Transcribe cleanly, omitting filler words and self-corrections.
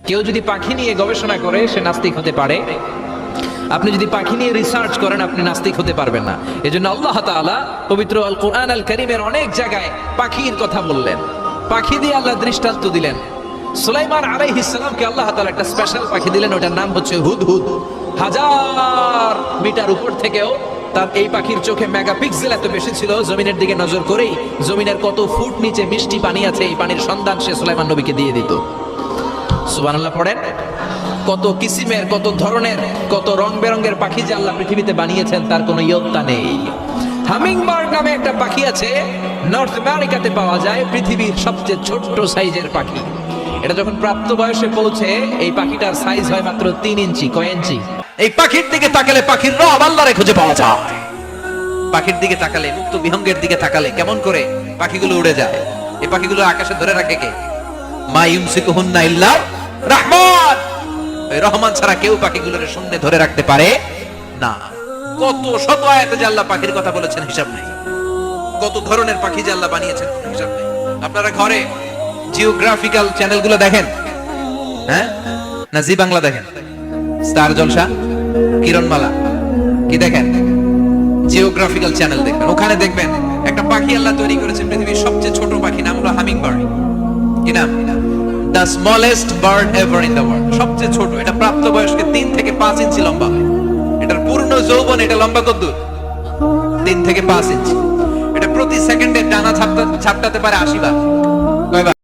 কেউ যদি পাখি নিয়ে গবেষণা করে সে নাস্তিক হতে পারে। আপনি যদি পাখি নিয়ে রিসার্চ করেন আপনি নাস্তিক হতে পারবেন না। এজন্য আল্লাহ তাআলা পবিত্র আল কোরআন আল কারীমের অনেক জায়গায় পাখির কথা বললেন, পাখি দিয়ে আল্লাহ দৃষ্টান্ত দিলেন। সুলাইমান আলাইহিস সালামকে আল্লাহ তাআলা একটা স্পেশাল পাখি দিলেন, ওটার নাম হচ্ছে হুদহুদ। 1000 মিটার উপর থেকেও তার এই পাখির চোখে মেগাপিক্সেল এত বেশি ছিল, জমিনের দিকে নজর করেই জমিনের কত ফুট নিচে মিষ্টি পানি আছে এই পানির সন্ধান সে সুলাইমান নবীকে দিয়ে দিত। সুবহানাল্লাহ পড়েন। কত কিসিমের, কত ধরনের, কত রং বেরঙের পাখি যে আল্লাহ পৃথিবীতে বানিয়েছেন তার কোনো ইয়ত্তা নেই। হামিংবার্ড নামে একটা পাখি আছে, নর্থ আমেরিকাতে পাওয়া যায়, পৃথিবীর সবচেয়ে ছোট্ট সাইজের পাখি। এটা যখন প্রাপ্ত বয়সে পৌঁছে এই পাখিটার সাইজ হয় মাত্র 3 ইঞ্চি। কয় ইঞ্চি? এই পাখির দিকে তাকালে পাখির রব আল্লাহরে খুঁজে পাওয়া যায়। পাখির দিকে তাকালে, মুক্ত বিহঙ্গের দিকে তাকালে কেমন করে পাখিগুলো উড়ে যায়। এই পাখিগুলো আকাশে ধরে রাখে কে? মা ইউমসিকুহুন্না ইল্লা রাহমান। ওই রহমান ছাড়া কেউ পাখিগুলোর শূন্যে ধরে রাখতে পারে না। কত শত আয়াতে যে আল্লাহ পাখির কথা বলেছেন হিসাব নেই, কত ধরনের পাখি যে আল্লাহ বানিয়েছেন হিসাব নেই। আপনারা ঘরে জিওগ্রাফিক্যাল চ্যানেলগুলো দেখেন? হ্যাঁ, না জি বাংলা দেখেন, স্টার জলসা, কিরণমালা, কি দেখেন? জিওগ্রাফিক্যাল চ্যানেল দেখবেন। ওখানে দেখবেন একটা পাখি আল্লাহ তৈরি করেছেন, পৃথিবীর সবচেয়ে ছোট পাখি, নাম হলো হামিংবার্ড। কি নাম? The smallest bird ever in the world. সবচেয়ে ছোট। এটা প্রাপ্তবয়স্ক 3 থেকে 5 ইঞ্চি লম্বা হয়। এটার পূর্ণ যৌবন এটা লম্বা কতদূর? 3 থেকে 5 ইঞ্চি। এটা প্রতি সেকেন্ডে ডানা ঝাপটাতে পারে 80 বার। কয়বার?